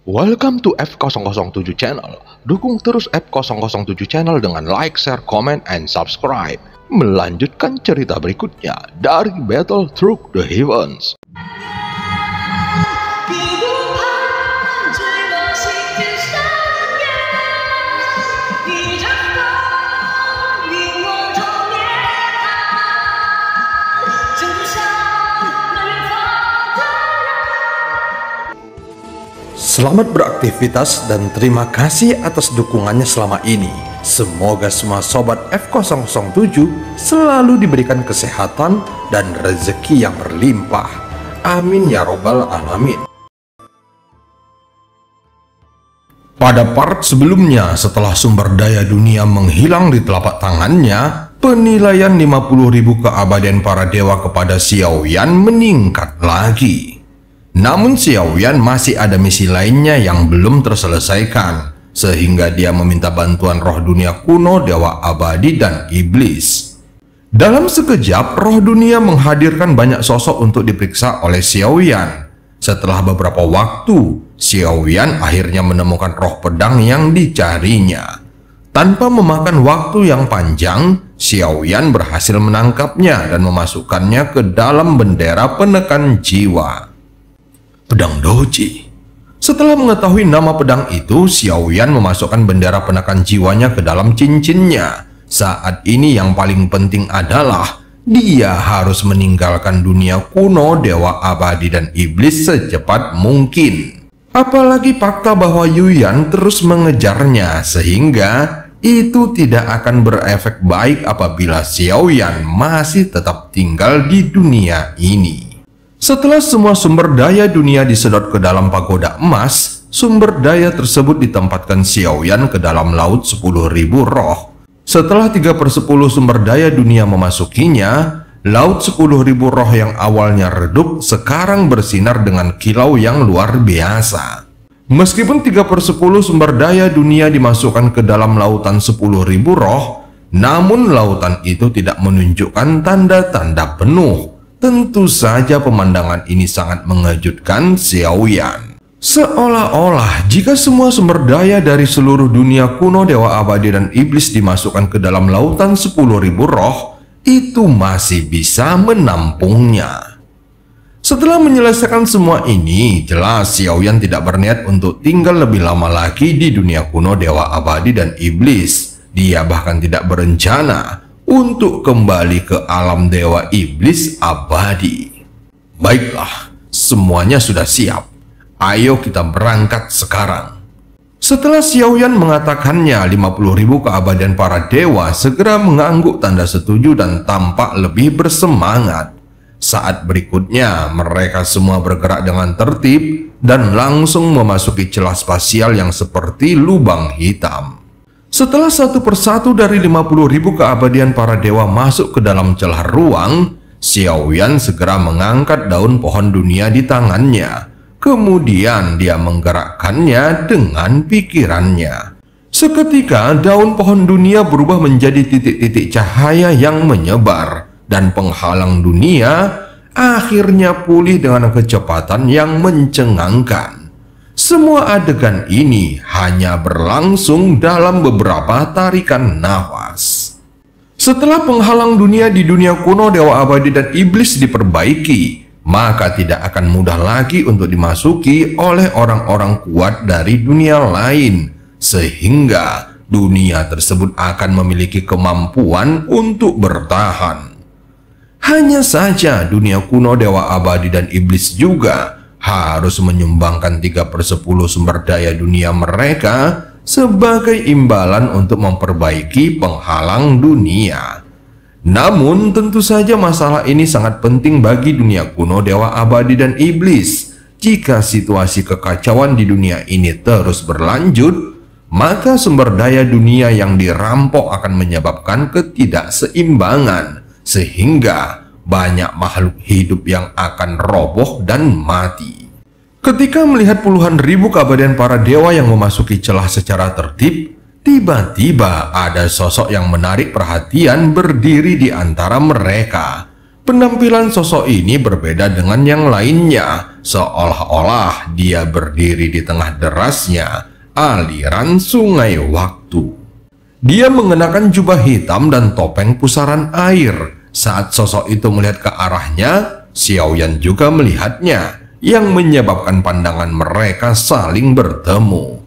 Welcome to F007 Channel. Dukung terus F007 Channel dengan like, share, comment, and subscribe. Melanjutkan cerita berikutnya dari Battle Through the Heavens. Selamat beraktivitas dan terima kasih atas dukungannya selama ini. Semoga semua sobat F007 selalu diberikan kesehatan dan rezeki yang berlimpah. Amin ya robbal alamin. Pada part sebelumnya, setelah sumber daya dunia menghilang di telapak tangannya, penilaian 50.000 keabadian para dewa kepada Xiaoyan meningkat lagi. Namun Xiaoyan masih ada misi lainnya yang belum terselesaikan, sehingga dia meminta bantuan roh dunia kuno, dewa abadi, dan iblis. Dalam sekejap, roh dunia menghadirkan banyak sosok untuk diperiksa oleh Xiaoyan. Setelah beberapa waktu, Xiaoyan akhirnya menemukan roh pedang yang dicarinya. Tanpa memakan waktu yang panjang, Xiaoyan berhasil menangkapnya dan memasukkannya ke dalam bendera penekan jiwa. Pedang Doji. Setelah mengetahui nama pedang itu, Xiaoyan memasukkan bendera penekan jiwanya ke dalam cincinnya. Saat ini yang paling penting adalah dia harus meninggalkan dunia kuno, dewa abadi, dan iblis secepat mungkin. Apalagi fakta bahwa Yuyan terus mengejarnya, sehingga itu tidak akan berefek baik apabila Xiaoyan masih tetap tinggal di dunia ini. Setelah semua sumber daya dunia disedot ke dalam pagoda emas, sumber daya tersebut ditempatkan Xiaoyan ke dalam laut 10.000 roh. Setelah 3/10 sumber daya dunia memasukinya, laut 10.000 roh yang awalnya redup sekarang bersinar dengan kilau yang luar biasa. Meskipun 3/10 sumber daya dunia dimasukkan ke dalam lautan 10.000 roh, namun lautan itu tidak menunjukkan tanda-tanda penuh. Tentu saja pemandangan ini sangat mengejutkan Xiaoyan. Seolah-olah jika semua sumber daya dari seluruh dunia kuno, dewa abadi, dan iblis dimasukkan ke dalam lautan 10.000 roh, itu masih bisa menampungnya. Setelah menyelesaikan semua ini, jelas Xiaoyan tidak berniat untuk tinggal lebih lama lagi di dunia kuno, dewa abadi, dan iblis. Dia bahkan tidak berencana untuk kembali ke alam dewa iblis abadi. Baiklah, semuanya sudah siap. Ayo kita berangkat sekarang. Setelah Xiaoyan mengatakannya, 50.000 keabadian para dewa segera mengangguk tanda setuju dan tampak lebih bersemangat. Saat berikutnya, mereka semua bergerak dengan tertib dan langsung memasuki celah spasial yang seperti lubang hitam. Setelah satu persatu dari 50.000 keabadian para dewa masuk ke dalam celah ruang, Xiaoyan segera mengangkat daun pohon dunia di tangannya. Kemudian dia menggerakkannya dengan pikirannya. Seketika daun pohon dunia berubah menjadi titik-titik cahaya yang menyebar, dan penghalang dunia akhirnya pulih dengan kecepatan yang mencengangkan. Semua adegan ini hanya berlangsung dalam beberapa tarikan nafas. Setelah penghalang dunia di dunia kuno, dewa abadi, dan iblis diperbaiki, maka tidak akan mudah lagi untuk dimasuki oleh orang-orang kuat dari dunia lain, sehingga dunia tersebut akan memiliki kemampuan untuk bertahan. Hanya saja dunia kuno, dewa abadi, dan iblis juga harus menyumbangkan 3/10 sumber daya dunia mereka sebagai imbalan untuk memperbaiki penghalang dunia. Namun tentu saja masalah ini sangat penting bagi dunia kuno, dewa abadi, dan iblis. Jika situasi kekacauan di dunia ini terus berlanjut, maka sumber daya dunia yang dirampok akan menyebabkan ketidakseimbangan, sehingga banyak makhluk hidup yang akan roboh dan mati. Ketika melihat puluhan ribu keabadian para dewa yang memasuki celah secara tertib, tiba-tiba ada sosok yang menarik perhatian berdiri di antara mereka. Penampilan sosok ini berbeda dengan yang lainnya, seolah-olah dia berdiri di tengah derasnya aliran sungai waktu. Dia mengenakan jubah hitam dan topeng pusaran air. Saat sosok itu melihat ke arahnya, Xiaoyan juga melihatnya, yang menyebabkan pandangan mereka saling bertemu.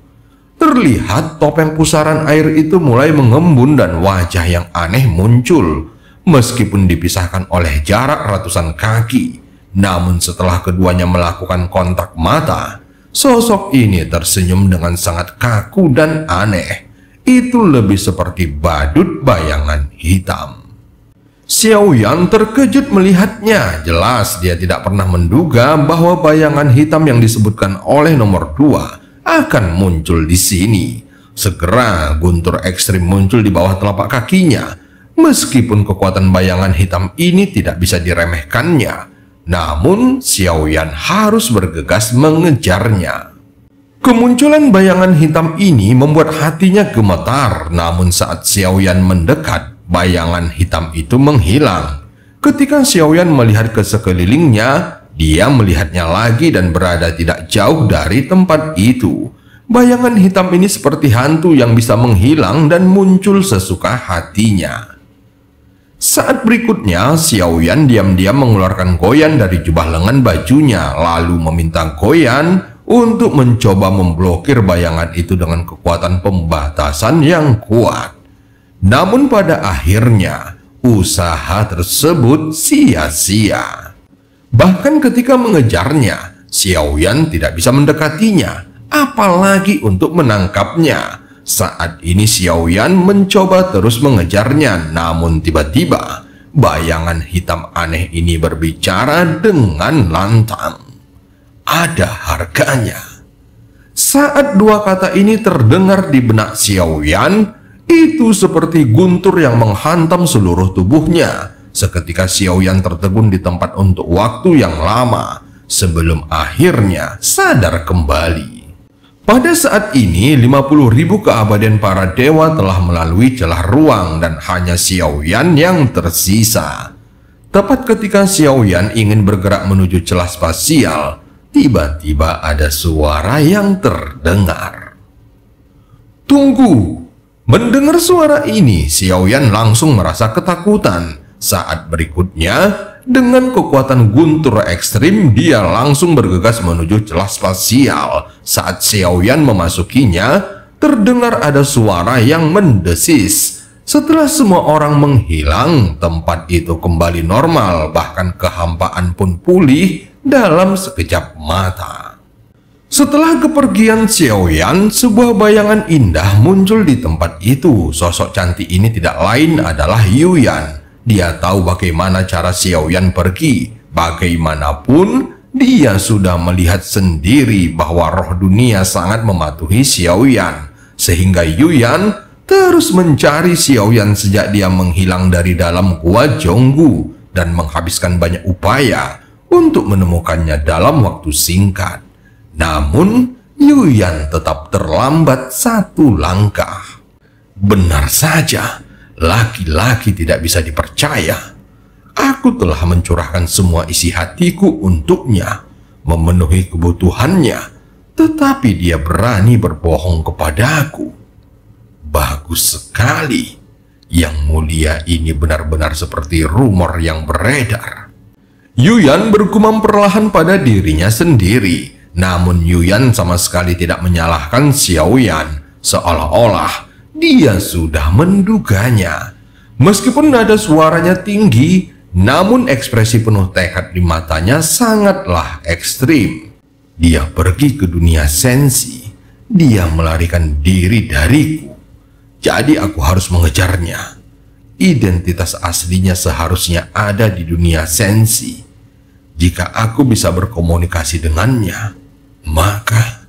Terlihat topeng pusaran air itu mulai mengembun dan wajah yang aneh muncul. Meskipun dipisahkan oleh jarak ratusan kaki, namun setelah keduanya melakukan kontak mata, sosok ini tersenyum dengan sangat kaku dan aneh. Itu lebih seperti badut bayangan hitam. Xiaoyan terkejut melihatnya. Jelas dia tidak pernah menduga bahwa bayangan hitam yang disebutkan oleh nomor 2 akan muncul di sini. Segera guntur ekstrim muncul di bawah telapak kakinya. Meskipun kekuatan bayangan hitam ini tidak bisa diremehkannya, namun Xiaoyan harus bergegas mengejarnya. Kemunculan bayangan hitam ini membuat hatinya gemetar, namun saat Xiaoyan mendekat, bayangan hitam itu menghilang. Ketika Xiaoyan melihat ke sekelilingnya, dia melihatnya lagi dan berada tidak jauh dari tempat itu. Bayangan hitam ini seperti hantu yang bisa menghilang dan muncul sesuka hatinya. Saat berikutnya, Xiaoyan diam-diam mengeluarkan Goyan dari jubah lengan bajunya, lalu meminta Goyan untuk mencoba memblokir bayangan itu dengan kekuatan pembatasan yang kuat. Namun pada akhirnya, usaha tersebut sia-sia. Bahkan ketika mengejarnya, Xiaoyan tidak bisa mendekatinya, apalagi untuk menangkapnya. Saat ini Xiaoyan mencoba terus mengejarnya, namun tiba-tiba bayangan hitam aneh ini berbicara dengan lantang. Ada harganya. Saat dua kata ini terdengar di benak Xiaoyan, itu seperti guntur yang menghantam seluruh tubuhnya. Seketika Xiaoyan tertegun di tempat untuk waktu yang lama, sebelum akhirnya sadar kembali. Pada saat ini, 50.000 keabadian para dewa telah melalui celah ruang dan hanya Xiaoyan yang tersisa. Tepat ketika Xiaoyan ingin bergerak menuju celah spasial, tiba-tiba ada suara yang terdengar. Tunggu! Mendengar suara ini, Xiaoyan langsung merasa ketakutan. Saat berikutnya, dengan kekuatan guntur ekstrim, dia langsung bergegas menuju celah spasial. Saat Xiaoyan memasukinya, terdengar ada suara yang mendesis. Setelah semua orang menghilang, tempat itu kembali normal, bahkan kehampaan pun pulih dalam sekejap mata. Setelah kepergian Xiaoyan, sebuah bayangan indah muncul di tempat itu. Sosok cantik ini tidak lain adalah Yuyan. Dia tahu bagaimana cara Xiaoyan pergi. Bagaimanapun, dia sudah melihat sendiri bahwa roh dunia sangat mematuhi Xiaoyan. Sehingga Yuyan terus mencari Xiaoyan sejak dia menghilang dari dalam gua Zhonggu dan menghabiskan banyak upaya untuk menemukannya dalam waktu singkat. Namun, Yuyan tetap terlambat satu langkah. Benar saja. Laki-laki tidak bisa dipercaya. Aku telah mencurahkan semua isi hatiku untuknya, memenuhi kebutuhannya, tetapi dia berani berbohong kepadaku. Bagus sekali. Yang mulia ini benar-benar seperti rumor yang beredar. Yuyan bergumam perlahan pada dirinya sendiri. Namun Yuyan sama sekali tidak menyalahkan Xiaoyan, seolah-olah dia sudah menduganya. Meskipun nada suaranya tinggi, namun ekspresi penuh tekad di matanya sangatlah ekstrim. Dia pergi ke dunia sensi. Dia melarikan diri dariku. Jadi aku harus mengejarnya. Identitas aslinya seharusnya ada di dunia sensi. Jika aku bisa berkomunikasi dengannya, maka...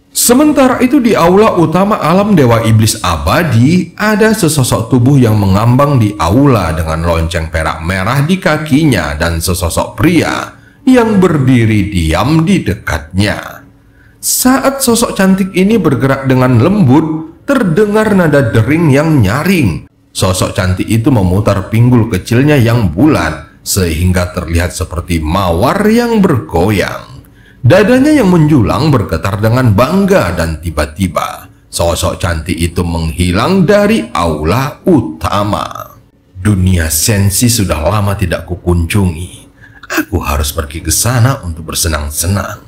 Sementara itu di aula utama alam Dewa Iblis Abadi, ada sesosok tubuh yang mengambang di aula dengan lonceng perak merah di kakinya dan sesosok pria yang berdiri diam di dekatnya. Saat sosok cantik ini bergerak dengan lembut, terdengar nada dering yang nyaring. Sosok cantik itu memutar pinggul kecilnya yang bulat, sehingga terlihat seperti mawar yang bergoyang. Dadanya yang menjulang bergetar dengan bangga dan tiba-tiba sosok cantik itu menghilang dari aula utama. Dunia sensi sudah lama tidak kukunjungi. Aku harus pergi ke sana untuk bersenang-senang.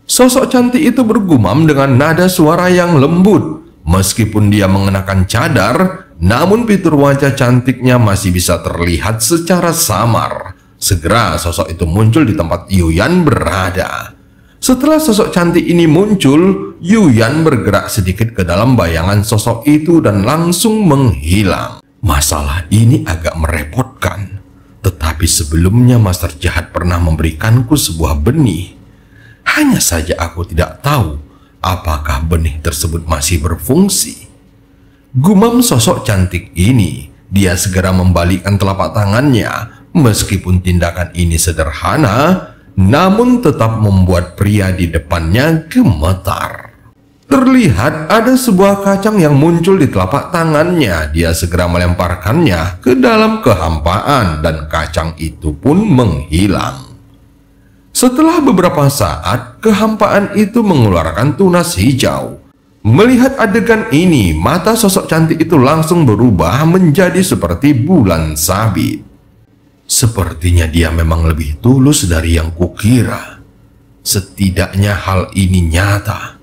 Sosok cantik itu bergumam dengan nada suara yang lembut. Meskipun dia mengenakan cadar, namun fitur wajah cantiknya masih bisa terlihat secara samar. Segera sosok itu muncul di tempat Yuyan berada. Setelah sosok cantik ini muncul, Yuyan bergerak sedikit ke dalam bayangan sosok itu dan langsung menghilang. Masalah ini agak merepotkan. Tetapi sebelumnya Master Jahat pernah memberikanku sebuah benih. Hanya saja aku tidak tahu apakah benih tersebut masih berfungsi. Gumam sosok cantik ini. Dia segera membalikkan telapak tangannya. Meskipun tindakan ini sederhana, namun tetap membuat pria di depannya gemetar. Terlihat ada sebuah kacang yang muncul di telapak tangannya. Dia segera melemparkannya ke dalam kehampaan dan kacang itu pun menghilang. Setelah beberapa saat, kehampaan itu mengeluarkan tunas hijau. Melihat adegan ini, mata sosok cantik itu langsung berubah menjadi seperti bulan sabit. Sepertinya dia memang lebih tulus dari yang kukira. Setidaknya hal ini nyata.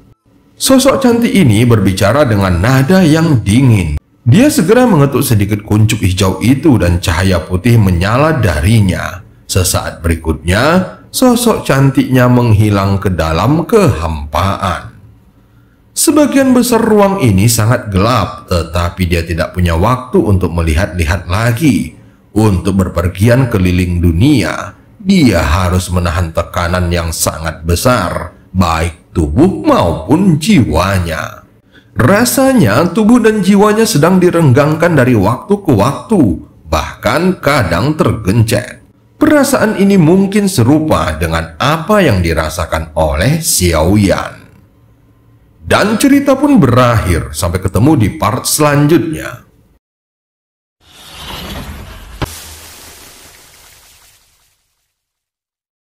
Sosok cantik ini berbicara dengan nada yang dingin. Dia segera mengetuk sedikit kuncup hijau itu dan cahaya putih menyala darinya. Sesaat berikutnya, sosok cantiknya menghilang ke dalam kehampaan. Sebagian besar ruang ini sangat gelap, tetapi dia tidak punya waktu untuk melihat-lihat lagi. Untuk berpergian keliling dunia, dia harus menahan tekanan yang sangat besar, baik tubuh maupun jiwanya. Rasanya tubuh dan jiwanya sedang direnggangkan dari waktu ke waktu, bahkan kadang tergencet. Perasaan ini mungkin serupa dengan apa yang dirasakan oleh Xiaoyan. Dan cerita pun berakhir sampai ketemu di part selanjutnya.